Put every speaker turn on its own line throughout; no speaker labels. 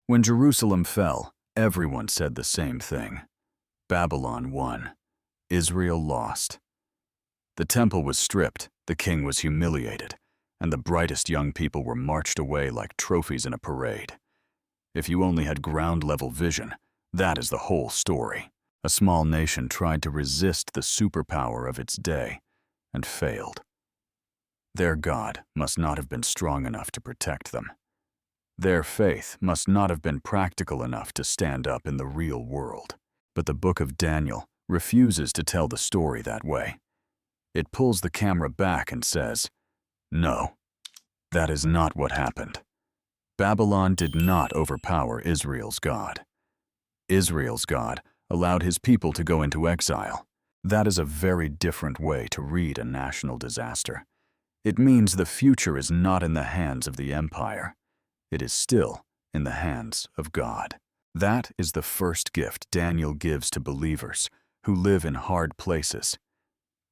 When Jerusalem fell, everyone said the same thing. Babylon won. Israel lost. The temple was stripped, the king was humiliated, and the brightest young people were marched away like trophies in a parade. If you only had ground-level vision, that is the whole story. A small nation tried to resist the superpower of its day and failed. Their God must not have been strong enough to protect them. Their faith must not have been practical enough to stand up in the real world. But the book of Daniel refuses to tell the story that way. It pulls the camera back and says, "No, that is not what happened. Babylon did not overpower Israel's God. Israel's God allowed his people to go into exile. That is a very different way to read a national disaster. It means the future is not in the hands of the empire. It is still in the hands of God." That is the first gift Daniel gives to believers who live in hard places.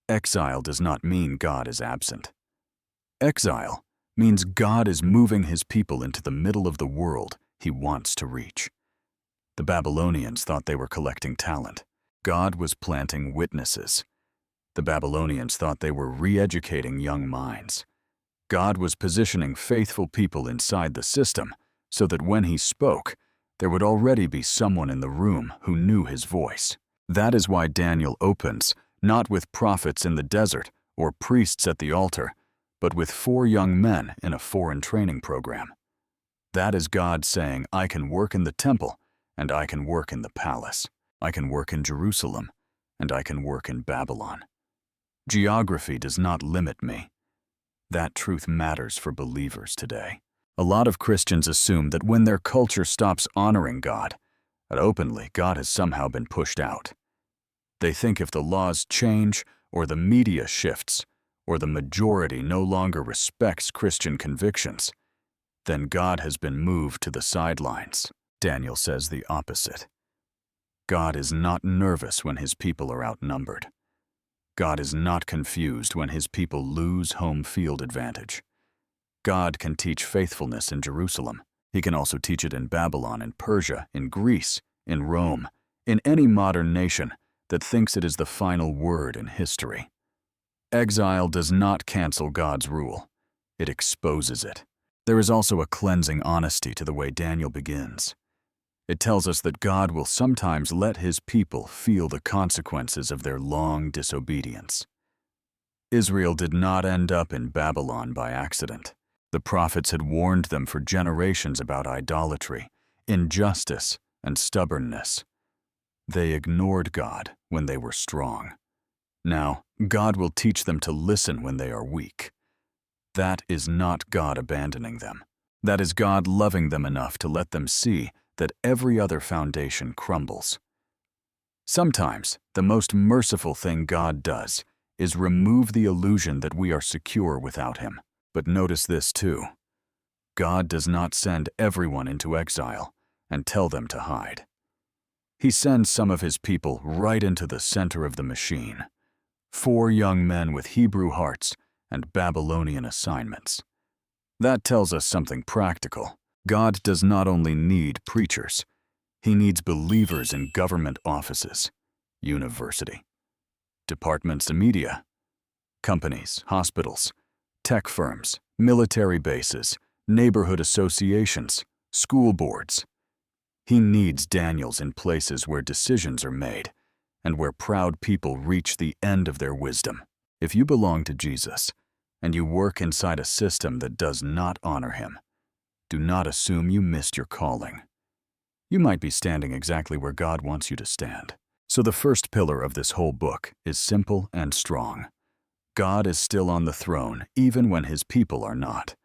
Exile does not mean God is absent. Exile means God is moving his people into the middle of the world he wants to reach. The Babylonians thought they were collecting talent. God was planting witnesses. The Babylonians thought they were re-educating young minds. God was positioning faithful people inside the system so that when he spoke, there would already be someone in the room who knew his voice. That is why Daniel opens, not with prophets in the desert or priests at the altar, but with 4 young men in a foreign training program. That is God saying, I can work in the temple, and I can work in the palace. I can work in Jerusalem, and I can work in Babylon. Geography does not limit me. That truth matters for believers today. A lot of Christians assume that when their culture stops honoring God, that openly God has somehow been pushed out. They think if the laws change, or the media shifts, or the majority no longer respects Christian convictions, then God has been moved to the sidelines. Daniel says the opposite. God is not nervous when his people are outnumbered. God is not confused when his people lose home field advantage. God can teach faithfulness in Jerusalem. He can also teach it in Babylon, in Persia, in Greece, in Rome, in any modern nation that thinks it is the final word in history. Exile does not cancel God's rule. It exposes it. There is also a cleansing honesty to the way Daniel begins. It tells us that God will sometimes let his people feel the consequences of their long disobedience. Israel did not end up in Babylon by accident. The prophets had warned them for generations about idolatry, injustice, and stubbornness. They ignored God when they were strong. Now, God will teach them to listen when they are weak. That is not God abandoning them. That is God loving them enough to let them see that every other foundation crumbles. Sometimes, the most merciful thing God does is remove the illusion that we are secure without him. But notice this too. God does not send everyone into exile and tell them to hide. He sends some of his people right into the center of the machine. 4 young men with Hebrew hearts and Babylonian assignments. That tells us something practical. God does not only need preachers, he needs believers in government offices, university, departments of media, companies, hospitals, tech firms, military bases, neighborhood associations, school boards. He needs Daniels in places where decisions are made and where proud people reach the end of their wisdom. If you belong to Jesus and you work inside a system that does not honor him, do not assume you missed your calling. You might be standing exactly where God wants you to stand. So the first pillar of this whole book is simple and strong. God is still on the throne even when his people are not.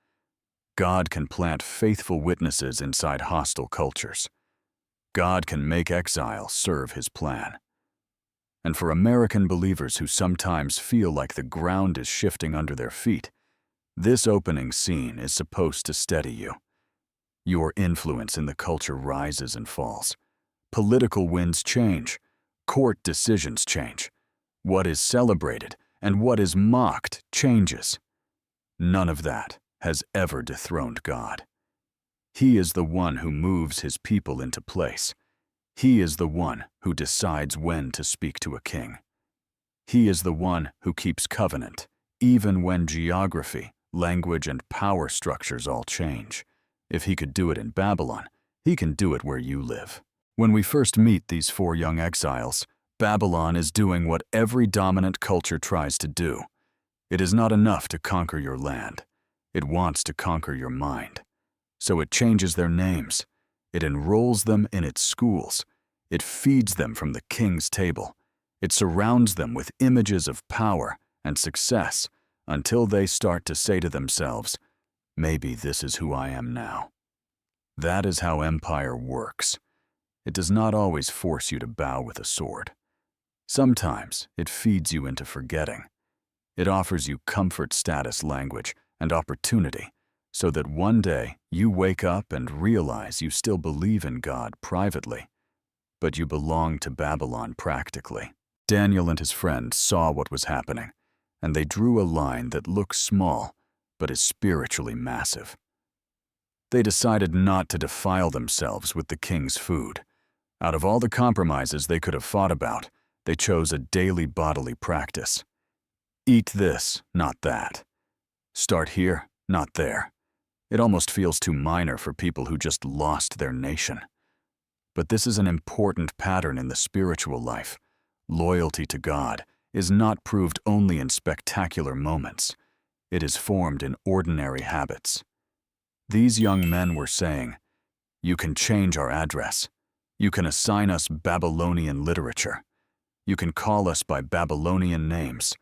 God can plant faithful witnesses inside hostile cultures. God can make exile serve his plan. And for American believers who sometimes feel like the ground is shifting under their feet, this opening scene is supposed to steady you. Your influence in the culture rises and falls. Political winds change. Court decisions change. What is celebrated and what is mocked changes. None of that has ever dethroned God. He is the one who moves his people into place. He is the one who decides when to speak to a king. He is the one who keeps covenant, even when geography, language, and power structures all change. If he could do it in Babylon, he can do it where you live. When we first meet these 4 young exiles, Babylon is doing what every dominant culture tries to do. It is not enough to conquer your land. It wants to conquer your mind. So it changes their names. It enrolls them in its schools. It feeds them from the king's table. It surrounds them with images of power and success until they start to say to themselves, maybe this is who I am now. That is how empire works. It does not always force you to bow with a sword. Sometimes it feeds you into forgetting. It offers you comfort status language and opportunity so that one day you wake up and realize you still believe in God privately, but you belong to Babylon practically. Daniel and his friends saw what was happening, and they drew a line that looks small but is spiritually massive. They decided not to defile themselves with the king's food. Out of all the compromises they could have fought about, they chose a daily bodily practice. Eat this, not that. Start here, not there. It almost feels too minor for people who just lost their nation. But this is an important pattern in the spiritual life. Loyalty to God is not proved only in spectacular moments. It is formed in ordinary habits. These young men were saying, you can change our address. You can assign us Babylonian literature. You can call us by Babylonian names.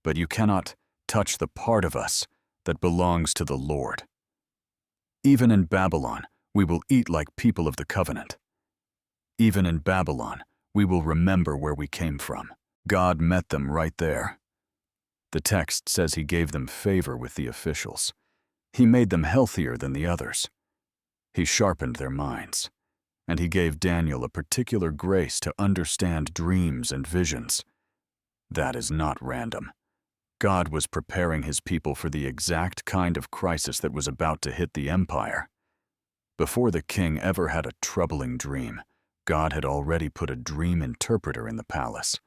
But you cannot touch the part of us that belongs to the Lord. Even in Babylon, we will eat like people of the covenant. Even in Babylon, we will remember where we came from. God met them right there. The text says he gave them favor with the officials. He made them healthier than the others. He sharpened their minds, and he gave Daniel a particular grace to understand dreams and visions. That is not random. God was preparing his people for the exact kind of crisis that was about to hit the empire. Before the king ever had a troubling dream, God had already put a dream interpreter in the palace.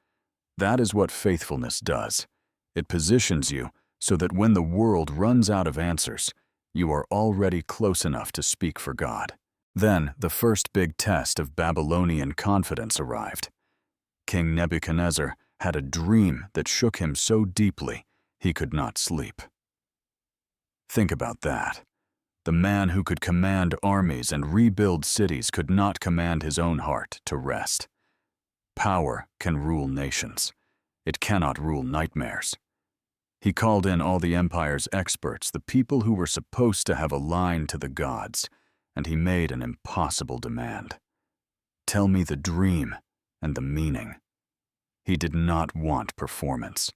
That is what faithfulness does. It positions you so that when the world runs out of answers, you are already close enough to speak for God. Then the first big test of Babylonian confidence arrived. King Nebuchadnezzar had a dream that shook him so deeply he could not sleep. Think about that. The man who could command armies and rebuild cities could not command his own heart to rest. Power can rule nations. It cannot rule nightmares. He called in all the empire's experts, the people who were supposed to have a line to the gods, and he made an impossible demand. Tell me the dream and the meaning. He did not want performance.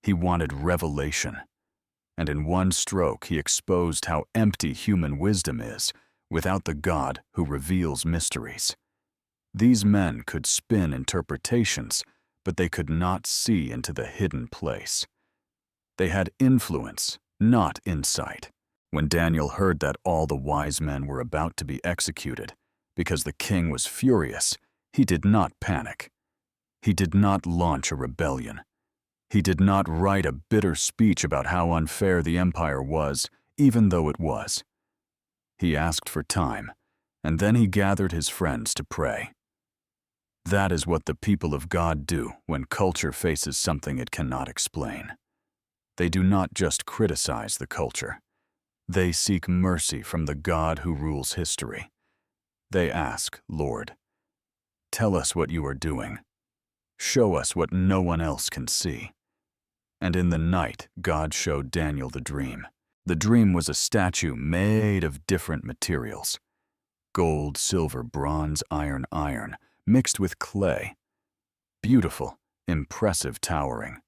He wanted revelation. And in one stroke he exposed how empty human wisdom is without the God who reveals mysteries. These men could spin interpretations, but they could not see into the hidden place. They had influence, not insight. When Daniel heard that all the wise men were about to be executed, because the king was furious, he did not panic. He did not launch a rebellion. He did not write a bitter speech about how unfair the empire was, even though it was. He asked for time, and then he gathered his friends to pray. That is what the people of God do when culture faces something it cannot explain. They do not just criticize the culture. They seek mercy from the God who rules history. They ask, Lord, tell us what you are doing. Show us what no one else can see. And in the night, God showed Daniel the dream. The dream was a statue made of different materials. Gold, silver, bronze, iron, mixed with clay. Beautiful, impressive towering.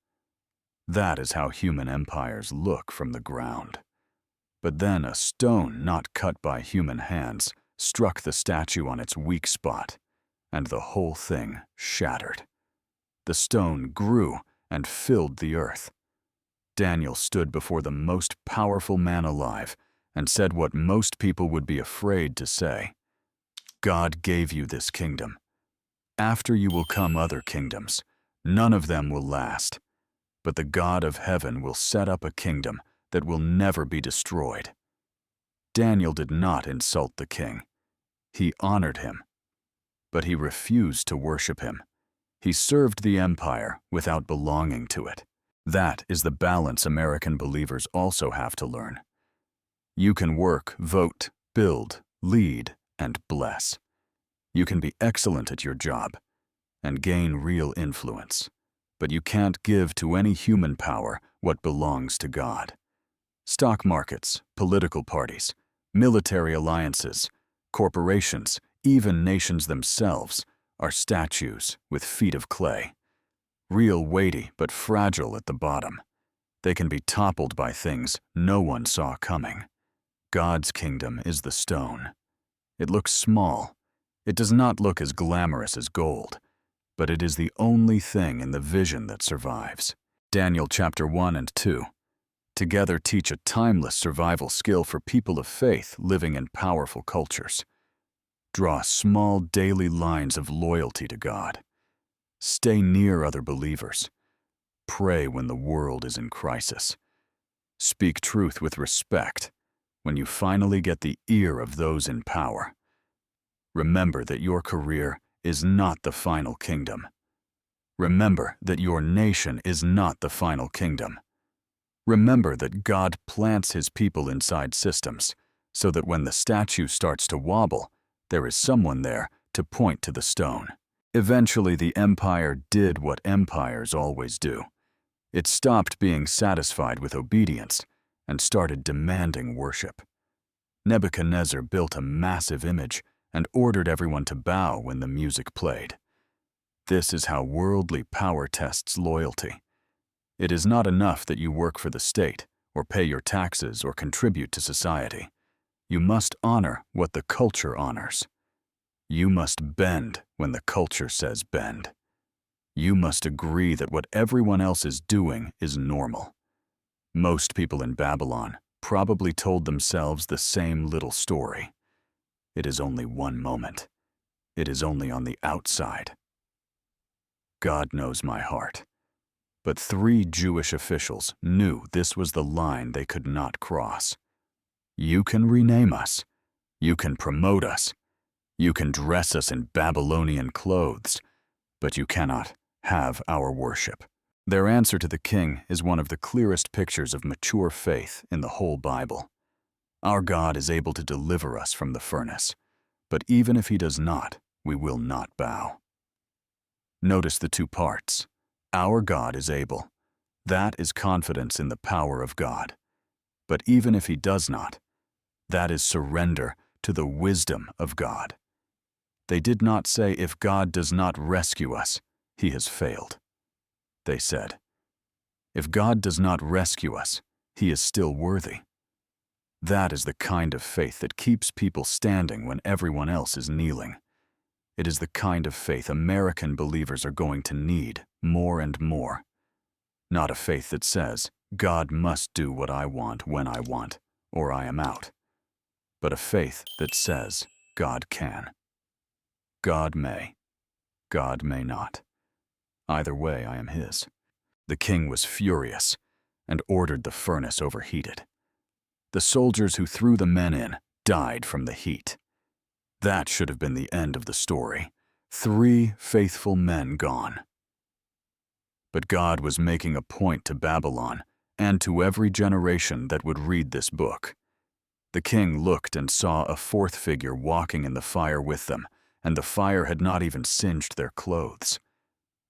That is how human empires look from the ground. But then a stone not cut by human hands struck the statue on its weak spot, and the whole thing shattered. The stone grew and filled the earth. Daniel stood before the most powerful man alive, and said what most people would be afraid to say. God gave you this kingdom. After you will come other kingdoms. None of them will last. But the God of heaven will set up a kingdom that will never be destroyed. Daniel did not insult the king. He honored him. But he refused to worship him. He served the empire without belonging to it. That is the balance American believers also have to learn. You can work, vote, build, lead, and bless. You can be excellent at your job and gain real influence, but you can't give to any human power what belongs to God. Stock markets, political parties, military alliances, corporations, even nations themselves are statues with feet of clay. Real weighty but fragile at the bottom. They can be toppled by things no one saw coming. God's kingdom is the stone. It looks small. It does not look as glamorous as gold, but it is the only thing in the vision that survives. Daniel chapter 1 and 2 together teach a timeless survival skill for people of faith living in powerful cultures. Draw small daily lines of loyalty to God. Stay near other believers. Pray when the world is in crisis. Speak truth with respect when you finally get the ear of those in power. Remember that your career is not the final kingdom. Remember that your nation is not the final kingdom. Remember that God plants his people inside systems so that when the statue starts to wobble, there is someone there to point to the stone. Eventually, the empire did what empires always do. It stopped being satisfied with obedience and started demanding worship. Nebuchadnezzar built a massive image and ordered everyone to bow when the music played. This is how worldly power tests loyalty. It is not enough that you work for the state, or pay your taxes, or contribute to society. You must honor what the culture honors. You must bend when the culture says bend. You must agree that what everyone else is doing is normal. Most people in Babylon probably told themselves the same little story. It is only one moment. It is only on the outside. God knows my heart. But 3 Jewish officials knew this was the line they could not cross. You can rename us. You can promote us. You can dress us in Babylonian clothes, but you cannot have our worship. Their answer to the king is one of the clearest pictures of mature faith in the whole Bible. Our God is able to deliver us from the furnace, but even if he does not, we will not bow. Notice the 2 parts. Our God is able. That is confidence in the power of God. But even if he does not, that is surrender to the wisdom of God. They did not say, if God does not rescue us, he has failed. They said, if God does not rescue us, he is still worthy. That is the kind of faith that keeps people standing when everyone else is kneeling. It is the kind of faith American believers are going to need more and more. Not a faith that says, God must do what I want when I want, or I am out. But a faith that says, God can. God may. God may not. Either way, I am his. The king was furious and ordered the furnace overheated. The soldiers who threw the men in died from the heat. That should have been the end of the story. 3 faithful men gone. But God was making a point to Babylon and to every generation that would read this book. The king looked and saw a 4th figure walking in the fire with them, and the fire had not even singed their clothes.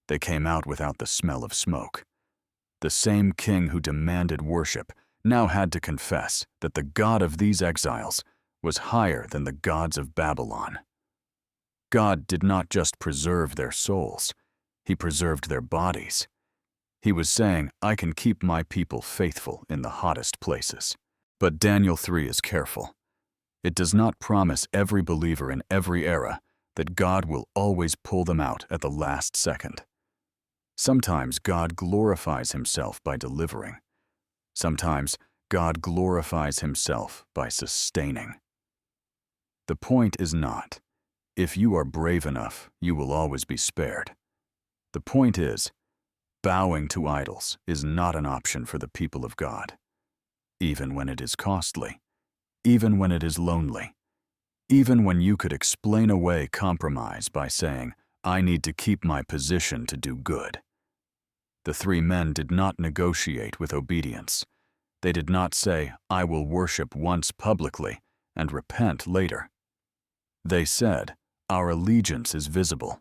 They came out without the smell of smoke. The same king who demanded worship now had to confess that the God of these exiles was higher than the gods of Babylon. God did not just preserve their souls, he preserved their bodies. He was saying, I can keep my people faithful in the hottest places. But Daniel 3 is careful. It does not promise every believer in every era that God will always pull them out at the last second. Sometimes God glorifies himself by delivering. Sometimes God glorifies himself by sustaining. The point is not, if you are brave enough, you will always be spared. The point is, bowing to idols is not an option for the people of God, even when it is costly, even when it is lonely, even when you could explain away compromise by saying, I need to keep my position to do good. The three men did not negotiate with obedience. They did not say, I will worship once publicly and repent later. They said, our allegiance is visible.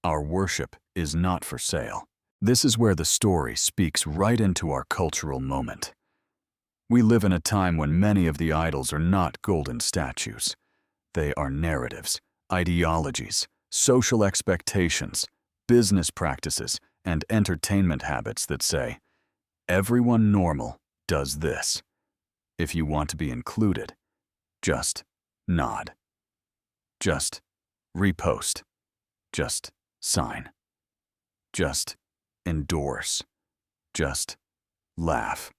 Our worship is not for sale. This is where the story speaks right into our cultural moment. We live in a time when many of the idols are not golden statues. They are narratives, ideologies, social expectations, business practices, and entertainment habits that say, everyone normal does this. If you want to be included, just nod. Just repost. Just sign. Just endorse. Just laugh.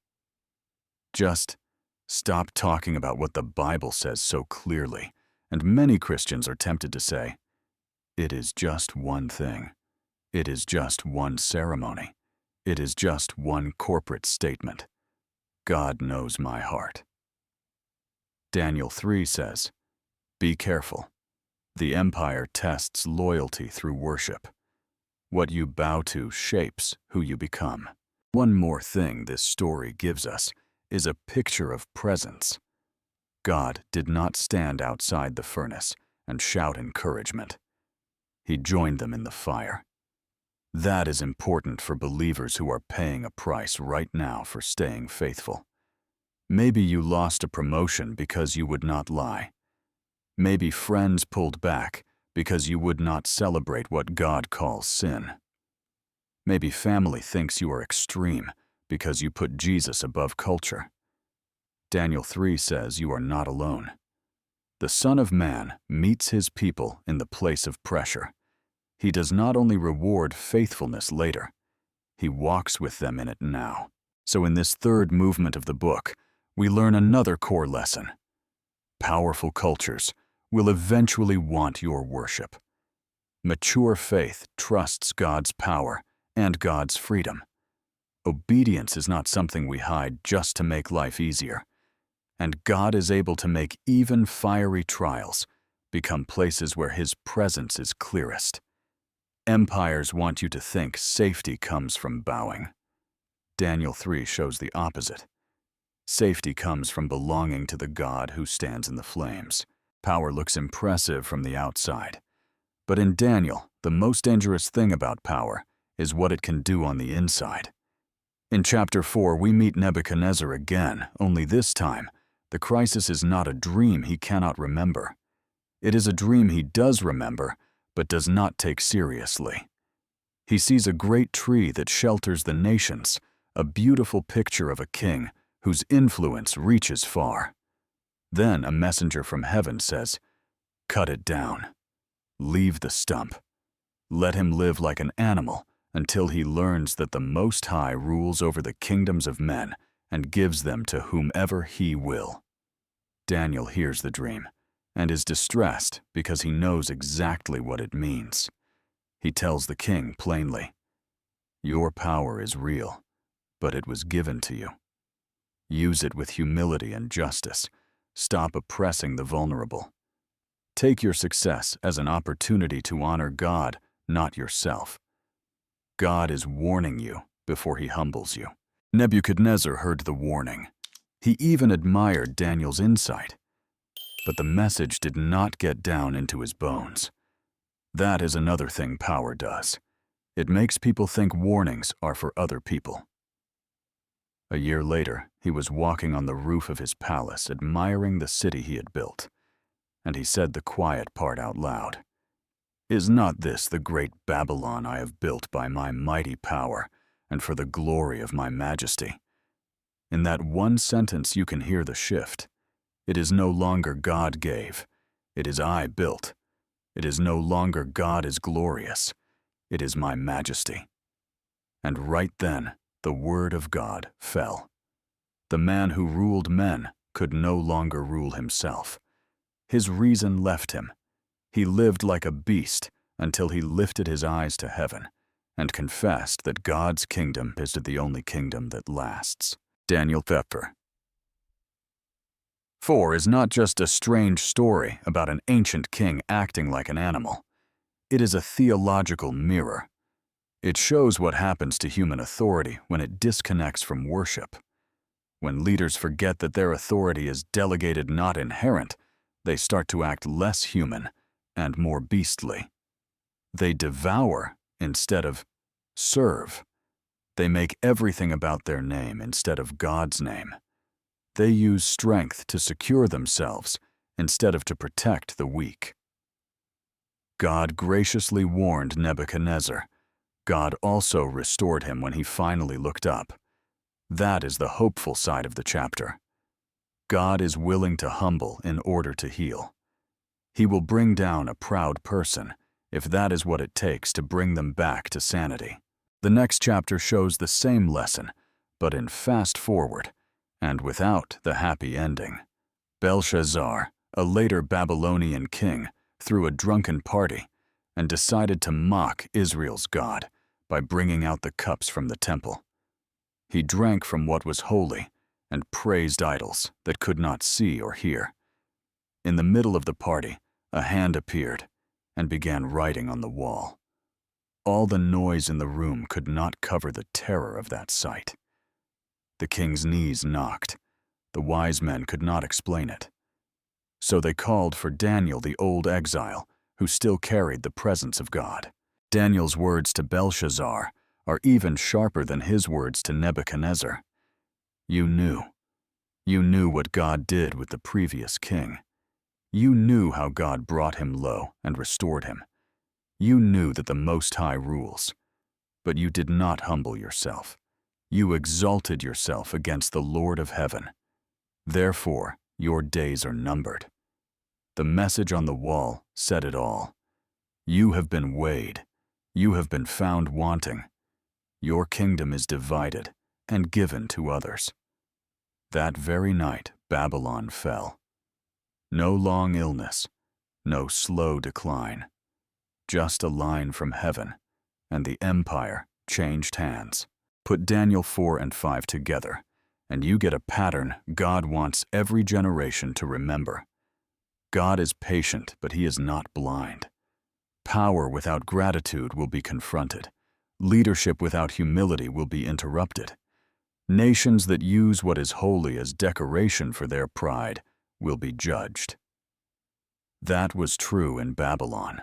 Just stop talking about what the Bible says so clearly, and many Christians are tempted to say, it is just one thing. It is just one ceremony. It is just one corporate statement. God knows my heart. Daniel 3 says, be careful. The empire tests loyalty through worship. What you bow to shapes who you become. One more thing this story gives us is a picture of presence. God did not stand outside the furnace and shout encouragement. He joined them in the fire. That is important for believers who are paying a price right now for staying faithful. Maybe you lost a promotion because you would not lie. Maybe friends pulled back because you would not celebrate what God calls sin. Maybe family thinks you are extreme because you put Jesus above culture. Daniel 3 says you are not alone. The Son of Man meets his people in the place of pressure. He does not only reward faithfulness later, he walks with them in it now. So in this third movement of the book, we learn another core lesson. Powerful cultures will eventually want your worship. Mature faith trusts God's power and God's freedom. Obedience is not something we hide just to make life easier. And God is able to make even fiery trials become places where his presence is clearest. Empires want you to think safety comes from bowing. Daniel 3 shows the opposite. Safety comes from belonging to the God who stands in the flames. Power looks impressive from the outside. But in Daniel, the most dangerous thing about power is what it can do on the inside. In chapter 4, we meet Nebuchadnezzar again, only this time, the crisis is not a dream he cannot remember. It is a dream he does remember, but does not take seriously. He sees a great tree that shelters the nations, a beautiful picture of a king whose influence reaches far. Then a messenger from heaven says, cut it down. Leave the stump. Let him live like an animal until he learns that the Most High rules over the kingdoms of men and gives them to whomever he will. Daniel hears the dream and is distressed because he knows exactly what it means. He tells the king plainly, your power is real, but it was given to you. Use it with humility and justice. Stop oppressing the vulnerable. Take your success as an opportunity to honor God, not yourself. God is warning you before he humbles you. Nebuchadnezzar heard the warning. He even admired Daniel's insight. But the message did not get down into his bones. That is another thing power does. It makes people think warnings are for other people. A year later, he was walking on the roof of his palace, admiring the city he had built. And he said the quiet part out loud. Is not this the great Babylon I have built by my mighty power and for the glory of my majesty? In that one sentence you can hear the shift. It is no longer God gave. It is I built. It is no longer God is glorious. It is my majesty. And right then, the word of God fell. The man who ruled men could no longer rule himself. His reason left him. He lived like a beast until he lifted his eyes to heaven and confessed that God's kingdom is the only kingdom that lasts. Daniel chapter 4 is not just a strange story about an ancient king acting like an animal. It is a theological mirror. It shows what happens to human authority when it disconnects from worship. When leaders forget that their authority is delegated, not inherent, they start to act less human and more beastly. They devour instead of serve. They make everything about their name instead of God's name. They use strength to secure themselves instead of to protect the weak. God graciously warned Nebuchadnezzar. God also restored him when he finally looked up. That is the hopeful side of the chapter. God is willing to humble in order to heal. He will bring down a proud person if that is what it takes to bring them back to sanity. The next chapter shows the same lesson, but in fast forward and without the happy ending. Belshazzar, a later Babylonian king, threw a drunken party and decided to mock Israel's God by bringing out the cups from the temple. He drank from what was holy and praised idols that could not see or hear. In the middle of the party, a hand appeared and began writing on the wall. All the noise in the room could not cover the terror of that sight. The king's knees knocked. The wise men could not explain it. So they called for Daniel, the old exile, who still carried the presence of God. Daniel's words to Belshazzar are even sharper than his words to Nebuchadnezzar. You knew what God did with the previous king. You knew how God brought him low and restored him. You knew that the Most High rules, but you did not humble yourself. You exalted yourself against the Lord of heaven. Therefore, your days are numbered. The message on the wall said it all. You have been weighed. You have been found wanting. Your kingdom is divided and given to others. That very night, Babylon fell. No long illness, no slow decline. Just a line from heaven, and the empire changed hands. Put Daniel 4 and 5 together, and you get a pattern God wants every generation to remember. God is patient, but he is not blind. Power without gratitude will be confronted. Leadership without humility will be interrupted. Nations that use what is holy as decoration for their pride will be judged. That was true in Babylon.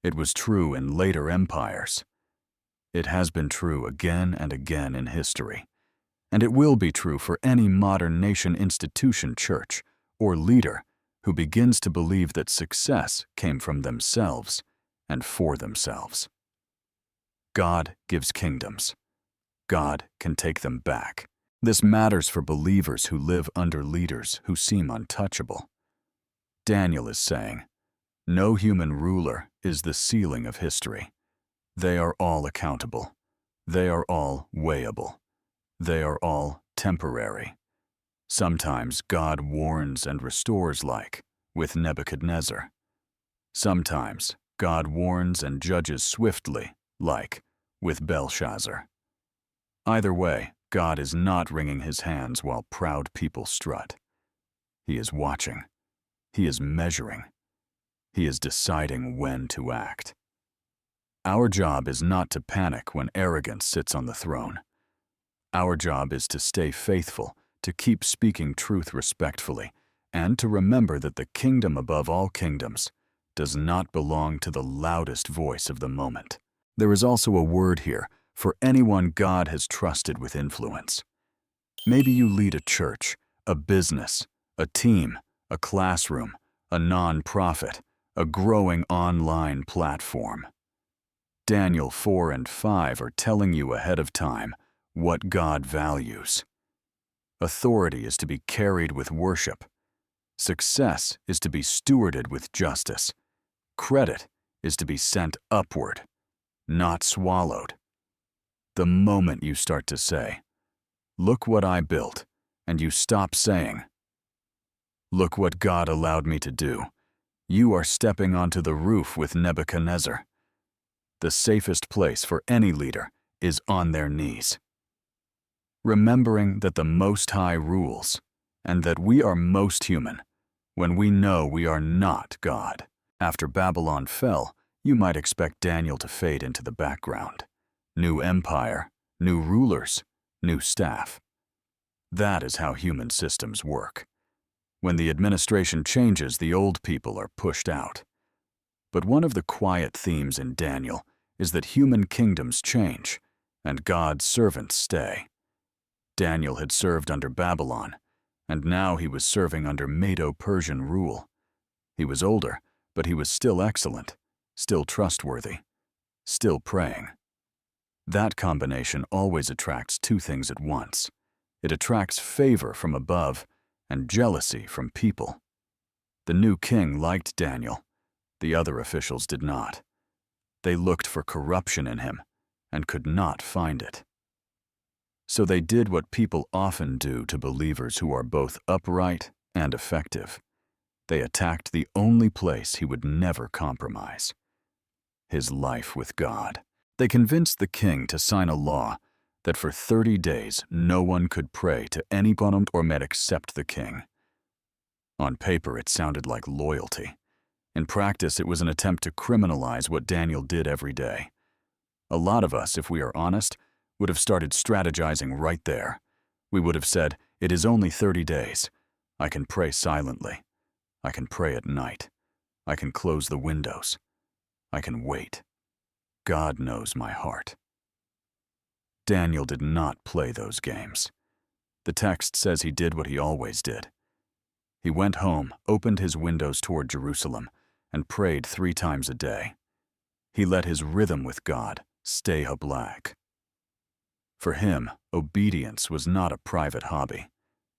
It was true in later empires. It has been true again and again in history. And it will be true for any modern nation, institution, church, or leader who begins to believe that success came from themselves and for themselves. God gives kingdoms. God can take them back. This matters for believers who live under leaders who seem untouchable. Daniel is saying, no human ruler is the ceiling of history. They are all accountable. They are all weighable. They are all temporary. Sometimes God warns and restores, like with Nebuchadnezzar. Sometimes God warns and judges swiftly, like with Belshazzar. Either way, God is not wringing his hands while proud people strut. He is watching. He is measuring. He is deciding when to act. Our job is not to panic when arrogance sits on the throne. Our job is to stay faithful, to keep speaking truth respectfully, and to remember that the kingdom above all kingdoms does not belong to the loudest voice of the moment. There is also a word here for anyone God has trusted with influence. Maybe you lead a church, a business, a team, a classroom, a non-profit, a growing online platform. Daniel 4 and 5 are telling you ahead of time what God values. Authority is to be carried with worship. Success is to be stewarded with justice. Credit is to be sent upward, not swallowed. The moment you start to say, "Look what I built," and you stop saying, "Look what God allowed me to do," you are stepping onto the roof with Nebuchadnezzar. The safest place for any leader is on their knees. Remembering that the Most High rules, and that we are most human, when we know we are not God. After Babylon fell, you might expect Daniel to fade into the background. New empire, new rulers, new staff. That is how human systems work. When the administration changes, the old people are pushed out. But one of the quiet themes in Daniel is that human kingdoms change, and God's servants stay. Daniel had served under Babylon, and now he was serving under Medo-Persian rule. He was older, but he was still excellent, still trustworthy, still praying. That combination always attracts two things at once. It attracts favor from above and jealousy from people. The new king liked Daniel. The other officials did not. They looked for corruption in him and could not find it. So they did what people often do to believers who are both upright and effective. They attacked the only place he would never compromise: his life with God. They convinced the king to sign a law that for 30 days no one could pray to anyone or met except the king. On paper, it sounded like loyalty. In practice, it was an attempt to criminalize what Daniel did every day. A lot of us, if we are honest, would have started strategizing right there. We would have said, "It is only 30 days. I can pray silently. I can pray at night. I can close the windows. I can wait. God knows my heart." Daniel did not play those games. The text says he did what he always did. He went home, opened his windows toward Jerusalem, and prayed 3 times a day. He let his rhythm with God stay a black. For him, obedience was not a private hobby.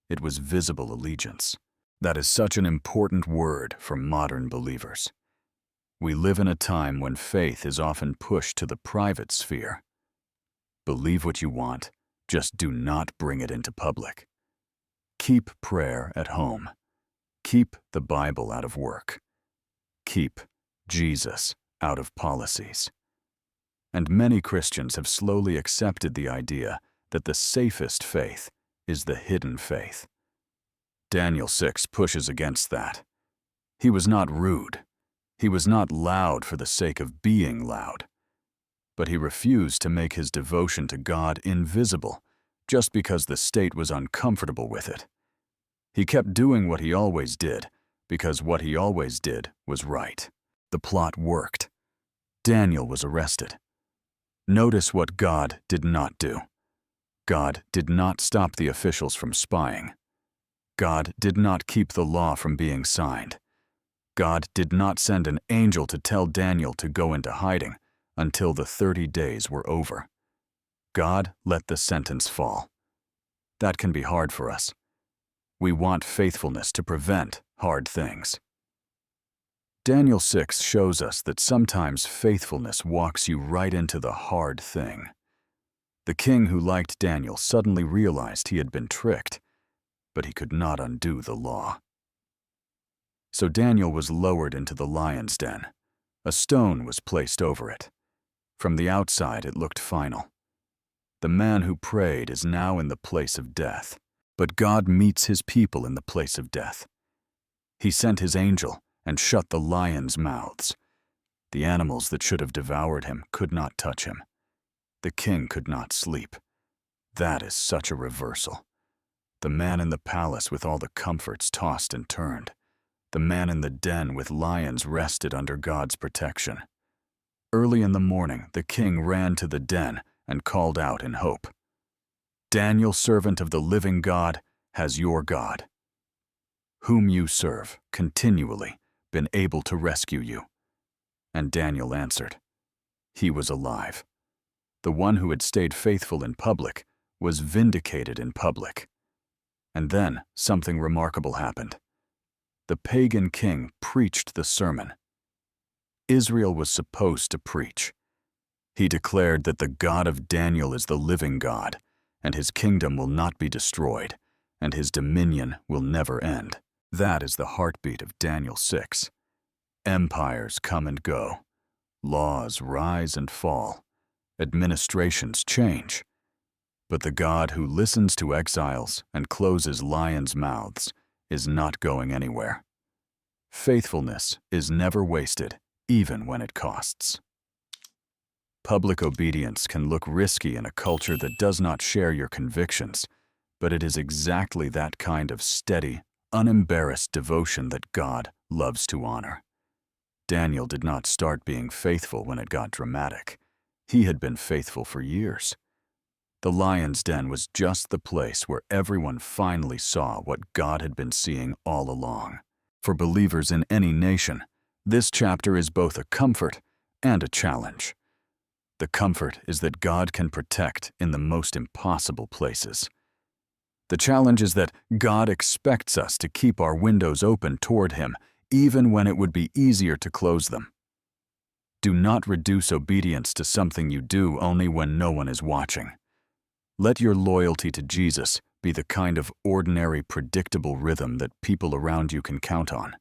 It was visible allegiance. That is such an important word for modern believers. We live in a time when faith is often pushed to the private sphere. Believe what you want, just do not bring it into public. Keep prayer at home. Keep the Bible out of work. Keep Jesus out of policies. And many Christians have slowly accepted the idea that the safest faith is the hidden faith. Daniel 6 pushes against that. He was not rude. He was not loud for the sake of being loud. But he refused to make his devotion to God invisible just because the state was uncomfortable with it. He kept doing what he always did because what he always did was right. The plot worked. Daniel was arrested. Notice what God did not do. God did not stop the officials from spying. God did not keep the law from being signed. God did not send an angel to tell Daniel to go into hiding until the 30 days were over. God let the sentence fall. That can be hard for us. We want faithfulness to prevent hard things. Daniel 6 shows us that sometimes faithfulness walks you right into the hard thing. The king who liked Daniel suddenly realized he had been tricked, but he could not undo the law. So Daniel was lowered into the lion's den. A stone was placed over it. From the outside, it looked final. The man who prayed is now in the place of death, but God meets his people in the place of death. He sent his angel and shut the lions' mouths. The animals that should have devoured him could not touch him. The king could not sleep. That is such a reversal. The man in the palace with all the comforts tossed and turned. The man in the den with lions rested under God's protection. Early in the morning, the king ran to the den and called out in hope, "Daniel, servant of the living God, has your God, whom you serve, continually been able to rescue you?" And Daniel answered, he was alive. The one who had stayed faithful in public was vindicated in public. And then something remarkable happened. The pagan king preached the sermon. Israel was supposed to preach. He declared that the God of Daniel is the living God, and his kingdom will not be destroyed, and his dominion will never end. That is the heartbeat of Daniel 6. Empires come and go. Laws rise and fall. Administrations change. But the God who listens to exiles and closes lions' mouths is not going anywhere. Faithfulness is never wasted, even when it costs. Public obedience can look risky in a culture that does not share your convictions, but it is exactly that kind of steady, unembarrassed devotion that God loves to honor. Daniel did not start being faithful when it got dramatic. He had been faithful for years. The lion's den was just the place where everyone finally saw what God had been seeing all along. For believers in any nation, this chapter is both a comfort and a challenge. The comfort is that God can protect in the most impossible places. The challenge is that God expects us to keep our windows open toward Him, even when it would be easier to close them. Do not reduce obedience to something you do only when no one is watching. Let your loyalty to Jesus be the kind of ordinary, predictable rhythm that people around you can count on.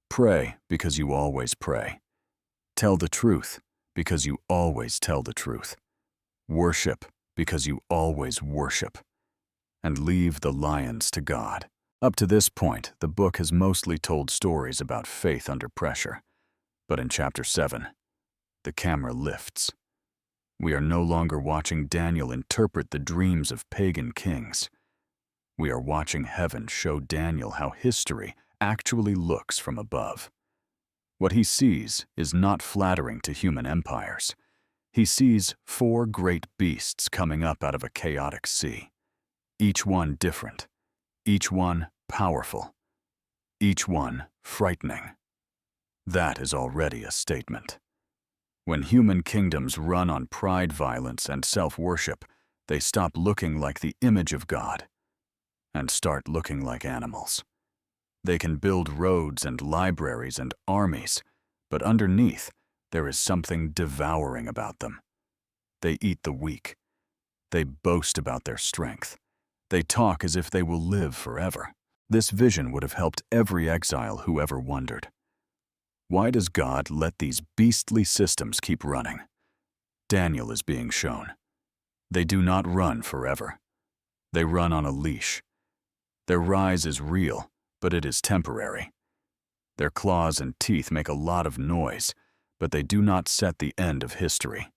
Pray because you always pray. Tell the truth because you always tell the truth. Worship because you always worship. And leave the lions to God. Up to this point, the book has mostly told stories about faith under pressure. But in chapter 7, the camera lifts. We are no longer watching Daniel interpret the dreams of pagan kings. We are watching heaven show Daniel how history actually looks from above. What he sees is not flattering to human empires. He sees 4 great beasts coming up out of a chaotic sea. Each one different, each one powerful, each one frightening. That is already a statement. When human kingdoms run on pride, violence, and self-worship, they stop looking like the image of God and start looking like animals. They can build roads and libraries and armies, but underneath, there is something devouring about them. They eat the weak. They boast about their strength. They talk as if they will live forever. This vision would have helped every exile who ever wondered. Why does God let these beastly systems keep running? Daniel is being shown. They do not run forever. They run on a leash. Their rise is real, but it is temporary. Their claws and teeth make a lot of noise, but they do not set the end of history.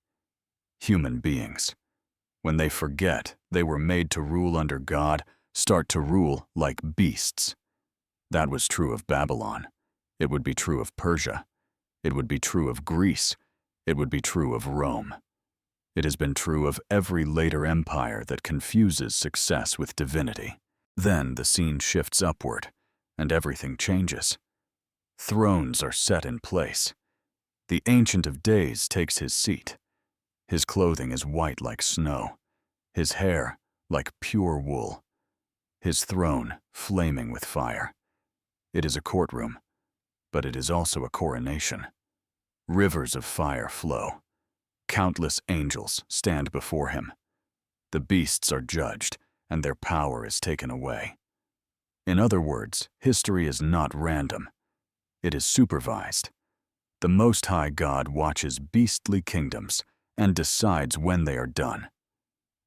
Human beings, when they forget they were made to rule under God, start to rule like beasts. That was true of Babylon. It would be true of Persia. It would be true of Greece. It would be true of Rome. It has been true of every later empire that confuses success with divinity. Then the scene shifts upward, and everything changes. Thrones are set in place. The Ancient of Days takes his seat. His clothing is white like snow, his hair like pure wool, his throne flaming with fire. It is a courtroom, but it is also a coronation. Rivers of fire flow. Countless angels stand before him. The beasts are judged, and their power is taken away. In other words, history is not random. It is supervised. The Most High God watches beastly kingdoms and decides when they are done.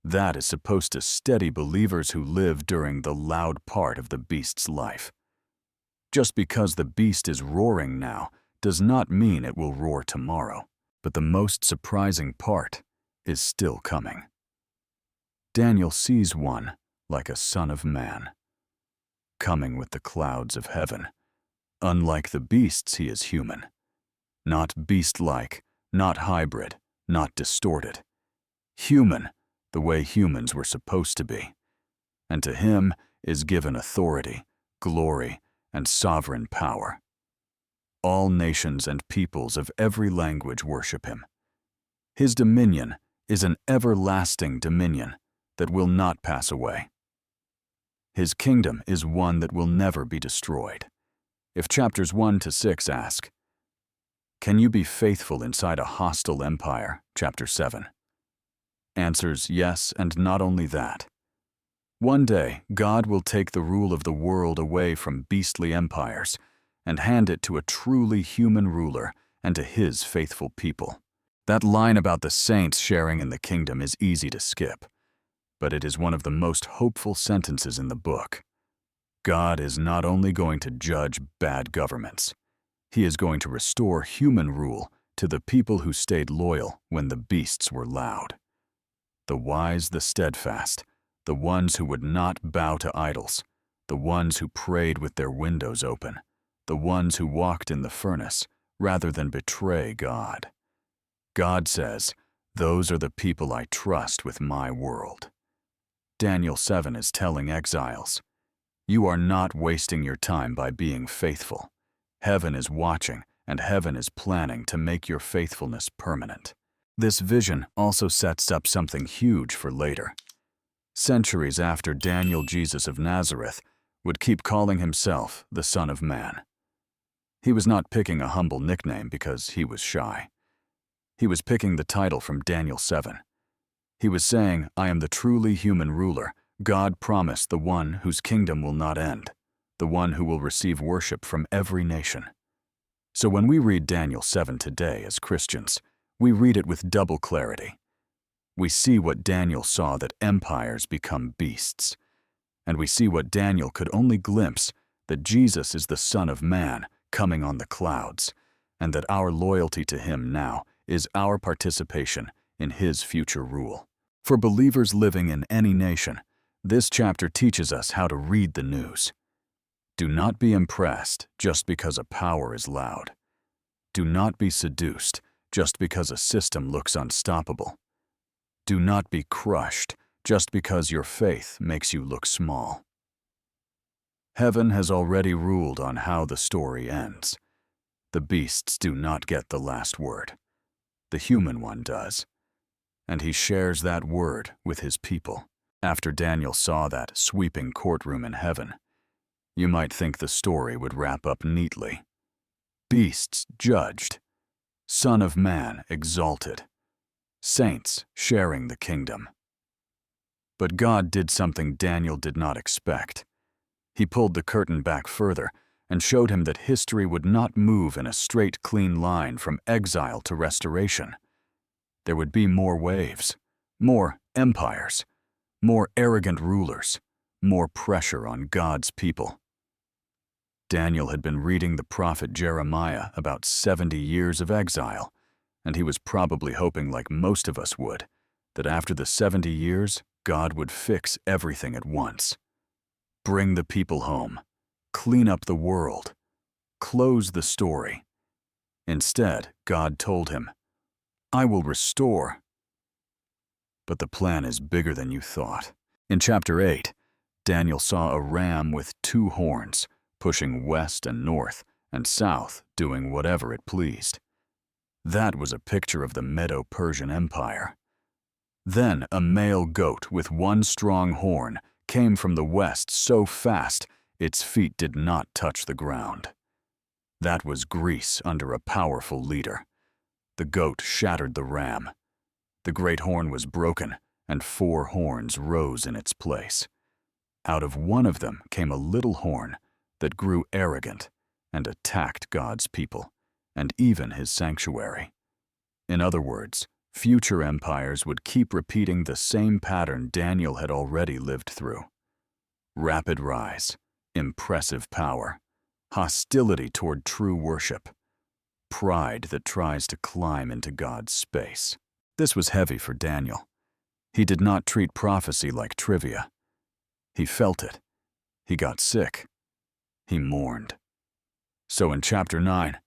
That is supposed to steady believers who live during the loud part of the beast's life. Just because the beast is roaring now does not mean it will roar tomorrow, but the most surprising part is still coming. Daniel sees one like a son of man, coming with the clouds of heaven. Unlike the beasts, he is human. Not beast-like, not hybrid, not distorted. Human, the way humans were supposed to be. And to him is given authority, glory, and sovereign power. All nations and peoples of every language worship him. His dominion is an everlasting dominion that will not pass away. His kingdom is one that will never be destroyed. If chapters 1 to 6 ask, "Can you be faithful inside a hostile empire?" Chapter 7 answers yes, and not only that. One day, God will take the rule of the world away from beastly empires and hand it to a truly human ruler and to his faithful people. That line about the saints sharing in the kingdom is easy to skip, but it is one of the most hopeful sentences in the book. God is not only going to judge bad governments, he is going to restore human rule to the people who stayed loyal when the beasts were loud. The wise, the steadfast, the ones who would not bow to idols, the ones who prayed with their windows open, the ones who walked in the furnace rather than betray God. God says, "Those are the people I trust with my world." Daniel 7 is telling exiles, "You are not wasting your time by being faithful. Heaven is watching, and heaven is planning to make your faithfulness permanent." This vision also sets up something huge for later. Centuries after Daniel, Jesus of Nazareth would keep calling himself the Son of Man. He was not picking a humble nickname because he was shy. He was picking the title from Daniel 7. He was saying, "I am the truly human ruler, God promised, the one whose kingdom will not end, the one who will receive worship from every nation." So when we read Daniel 7 today as Christians, we read it with double clarity. We see what Daniel saw, that empires become beasts. And we see what Daniel could only glimpse, that Jesus is the Son of Man coming on the clouds, and that our loyalty to him now is our participation in his future rule. For believers living in any nation, this chapter teaches us how to read the news. Do not be impressed just because a power is loud. Do not be seduced just because a system looks unstoppable. Do not be crushed just because your faith makes you look small. Heaven has already ruled on how the story ends. The beasts do not get the last word. The human one does. And he shares that word with his people. After Daniel saw that sweeping courtroom in heaven, you might think the story would wrap up neatly. Beasts judged. Son of Man exalted. Saints sharing the kingdom. But God did something Daniel did not expect. He pulled the curtain back further and showed him that history would not move in a straight, clean line from exile to restoration. There would be more waves, more empires, more arrogant rulers, more pressure on God's people. Daniel had been reading the prophet Jeremiah about 70 years of exile, and he was probably hoping, like most of us would, that after the 70 years, God would fix everything at once. Bring the people home, clean up the world, close the story. Instead, God told him, "I will restore." But the plan is bigger than you thought. In chapter 8, Daniel saw a ram with 2 horns, pushing west and north and south, doing whatever it pleased. That was a picture of the Medo-Persian Empire. Then a male goat with 1 strong horn came from the west so fast its feet did not touch the ground. That was Greece under a powerful leader. The goat shattered the ram. The great horn was broken, and 4 horns rose in its place. Out of one of them came a little horn that grew arrogant and attacked God's people, and even his sanctuary. In other words, future empires would keep repeating the same pattern Daniel had already lived through. Rapid rise, impressive power, hostility toward true worship, pride that tries to climb into God's space. This was heavy for Daniel. He did not treat prophecy like trivia. He felt it. He got sick. He mourned. So in chapter 9,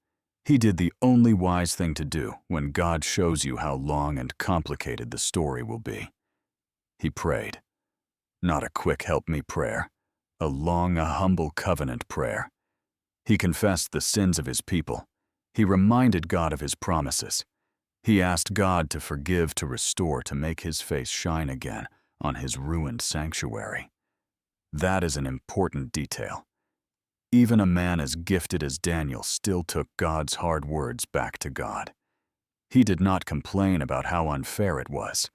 he did the only wise thing to do when God shows you how long and complicated the story will be. He prayed. Not a quick help me prayer, a long, humble covenant prayer. He confessed the sins of his people. He reminded God of his promises. He asked God to forgive, to restore, to make his face shine again on his ruined sanctuary. That is an important detail. Even a man as gifted as Daniel still took God's hard words back to God. He did not complain about how unfair it was.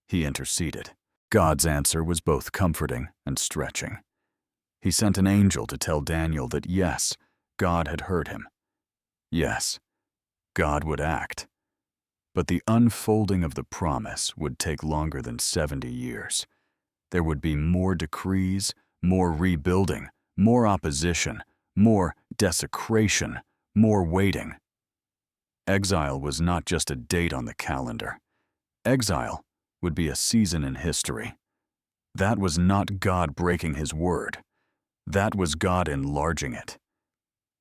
He interceded. God's answer was both comforting and stretching. He sent an angel to tell Daniel that yes, God had heard him. Yes, God would act. But the unfolding of the promise would take longer than 70 years. There would be more decrees, more rebuilding, more opposition, more desecration, more waiting. Exile was not just a date on the calendar. Exile would be a season in history. That was not God breaking his word. That was God enlarging it.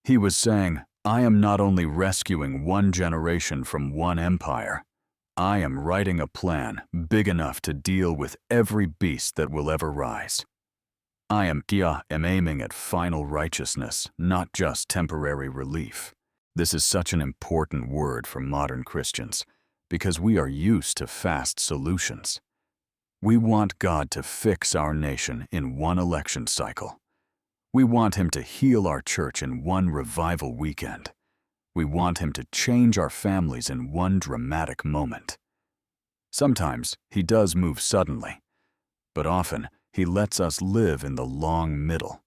He was saying, I am not only rescuing one generation from one empire, I am writing a plan big enough to deal with every beast that will ever rise. I am aiming at final righteousness, not just temporary relief. This is such an important word for modern Christians because we are used to fast solutions. We want God to fix our nation in one election cycle. We want Him to heal our church in one revival weekend. We want Him to change our families in one dramatic moment. Sometimes He does move suddenly, but often He lets us live in the long middle.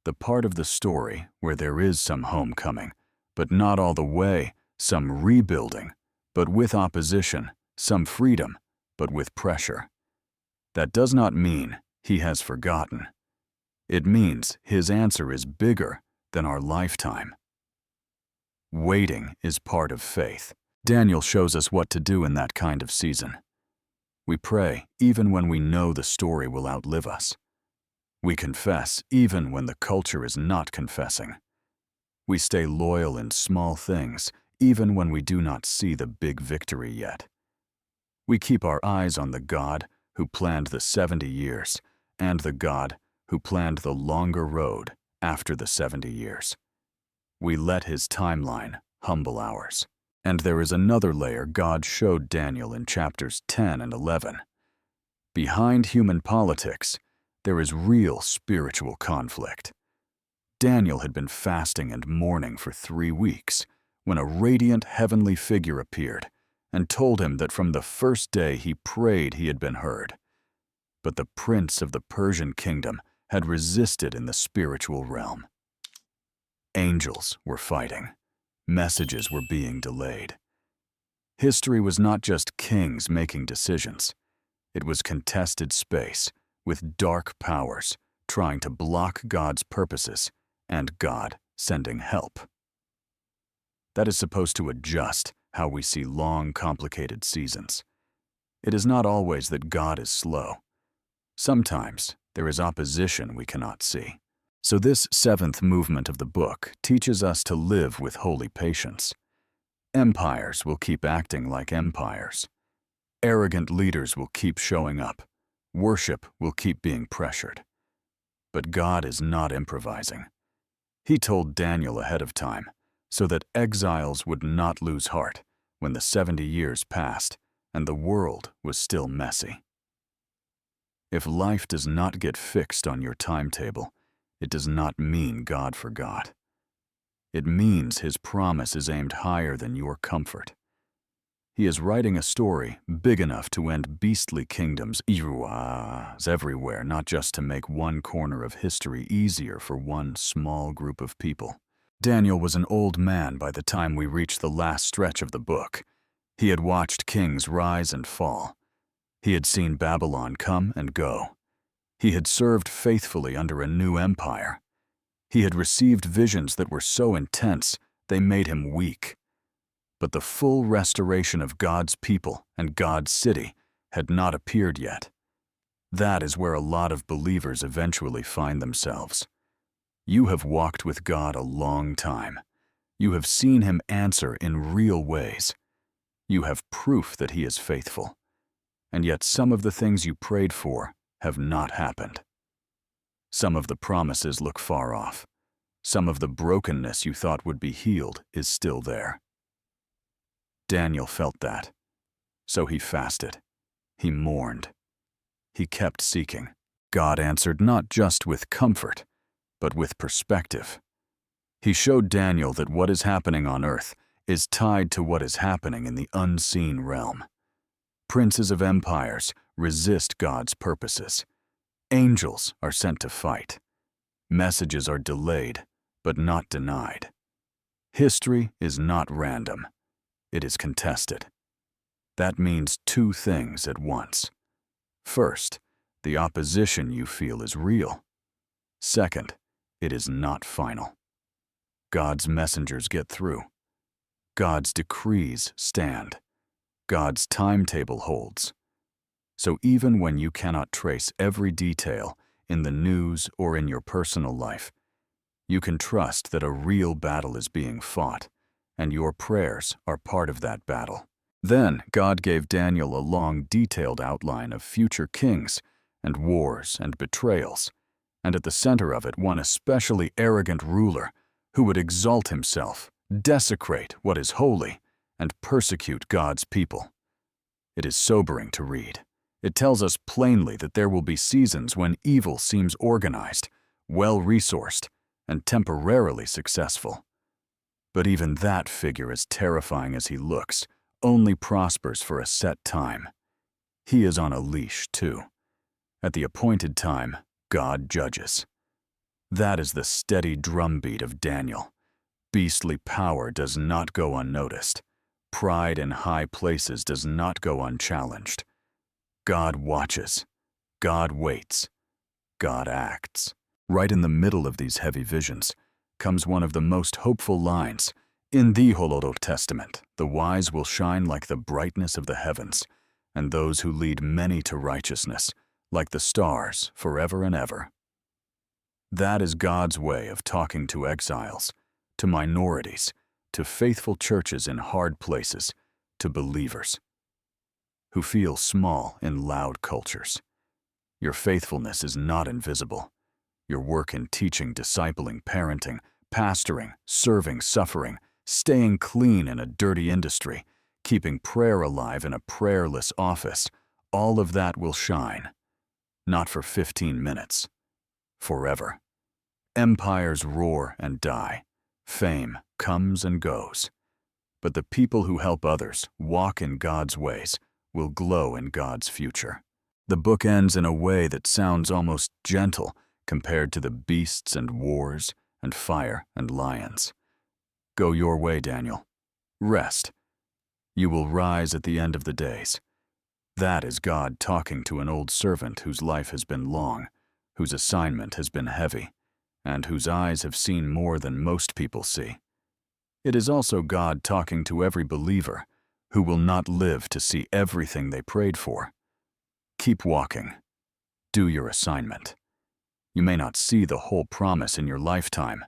The part of the story where there is some homecoming, but not all the way, some rebuilding, but with opposition, some freedom, but with pressure. That does not mean He has forgotten. It means His answer is bigger than our lifetime. Waiting is part of faith. Daniel shows us what to do in that kind of season. We pray even when we know the story will outlive us. We confess even when the culture is not confessing. We stay loyal in small things even when we do not see the big victory yet. We keep our eyes on the God who planned the 70 years and the God who planned the longer road after the 70 years. We let His timeline humble ours. And there is another layer God showed Daniel in chapters 10 and 11. Behind human politics, there is real spiritual conflict. Daniel had been fasting and mourning for 3 weeks when a radiant heavenly figure appeared and told him that from the first day he prayed he had been heard. But the prince of the Persian kingdom had resisted in the spiritual realm. Angels were fighting. Messages were being delayed. History was not just kings making decisions. It was contested space with dark powers trying to block God's purposes and God sending help. That is supposed to adjust how we see long, complicated seasons. It is not always that God is slow. Sometimes there is opposition we cannot see. So this 7th movement of the book teaches us to live with holy patience. Empires will keep acting like empires. Arrogant leaders will keep showing up. Worship will keep being pressured. But God is not improvising. He told Daniel ahead of time so that exiles would not lose heart when the 70 years passed and the world was still messy. If life does not get fixed on your timetable, it does not mean God forgot. It means His promise is aimed higher than your comfort. He is writing a story big enough to end beastly kingdoms everywhere, not just to make one corner of history easier for one small group of people. Daniel was an old man by the time we reached the last stretch of the book. He had watched kings rise and fall. He had seen Babylon come and go. He had served faithfully under a new empire. He had received visions that were so intense they made him weak. But the full restoration of God's people and God's city had not appeared yet. That is where a lot of believers eventually find themselves. You have walked with God a long time. You have seen Him answer in real ways. You have proof that He is faithful. And yet some of the things you prayed for have not happened. Some of the promises look far off. Some of the brokenness you thought would be healed is still there. Daniel felt that. So he fasted. He mourned. He kept seeking. God answered not just with comfort, but with perspective. He showed Daniel that what is happening on earth is tied to what is happening in the unseen realm. Princes of empires resist God's purposes. Angels are sent to fight. Messages are delayed, but not denied. History is not random. It is contested. That means two things at once. First, the opposition you feel is real. Second, it is not final. God's messengers get through. God's decrees stand. God's timetable holds. So even when you cannot trace every detail in the news or in your personal life, you can trust that a real battle is being fought, and your prayers are part of that battle. Then God gave Daniel a long, detailed outline of future kings and wars and betrayals, and at the center of it one especially arrogant ruler who would exalt himself, desecrate what is holy, and persecute God's people. It is sobering to read. It tells us plainly that there will be seasons when evil seems organized, well-resourced, and temporarily successful. But even that figure, as terrifying as he looks, only prospers for a set time. He is on a leash, too. At the appointed time, God judges. That is the steady drumbeat of Daniel. Beastly power does not go unnoticed. Pride in high places does not go unchallenged. God watches. God waits. God acts. Right in the middle of these heavy visions comes one of the most hopeful lines. In the Old Testament, the wise will shine like the brightness of the heavens, and those who lead many to righteousness, like the stars forever and ever. That is God's way of talking to exiles, to minorities, to faithful churches in hard places, to believers who feel small in loud cultures. Your faithfulness is not invisible. Your work in teaching, discipling, parenting, pastoring, serving, suffering, staying clean in a dirty industry, keeping prayer alive in a prayerless office, all of that will shine. Not for 15 minutes. Forever. Empires roar and die. Fame comes and goes. But the people who help others walk in God's ways will glow in God's future. The book ends in a way that sounds almost gentle compared to the beasts and wars and fire and lions. Go your way, Daniel. Rest. You will rise at the end of the days. That is God talking to an old servant whose life has been long, whose assignment has been heavy, and whose eyes have seen more than most people see. It is also God talking to every believer who will not live to see everything they prayed for. Keep walking. Do your assignment. You may not see the whole promise in your lifetime,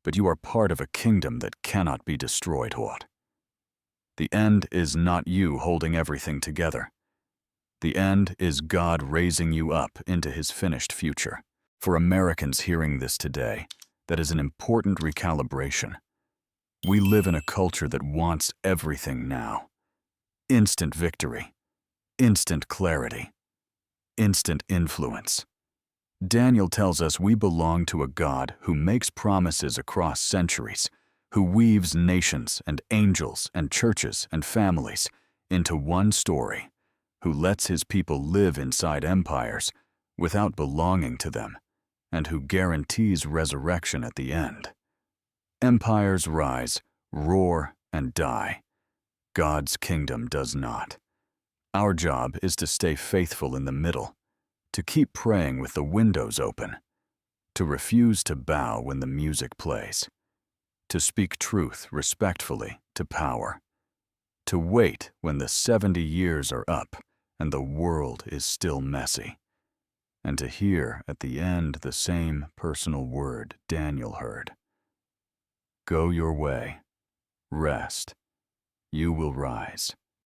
but you are part of a kingdom that cannot be destroyed. The end is not you holding everything together. The end is God raising you up into His finished future. For Americans hearing this today, that is an important recalibration. We live in a culture that wants everything now. Instant victory, instant clarity, instant influence. Daniel tells us we belong to a God who makes promises across centuries, who weaves nations and angels and churches and families into one story, who lets His people live inside empires without belonging to them, and who guarantees resurrection at the end. Empires rise, roar, and die. God's kingdom does not. Our job is to stay faithful in the middle, to keep praying with the windows open, to refuse to bow when the music plays, to speak truth respectfully to power, to wait when the 70 years are up and the world is still messy, and to hear at the end the same personal word Daniel heard. Go your way. Rest. You will rise.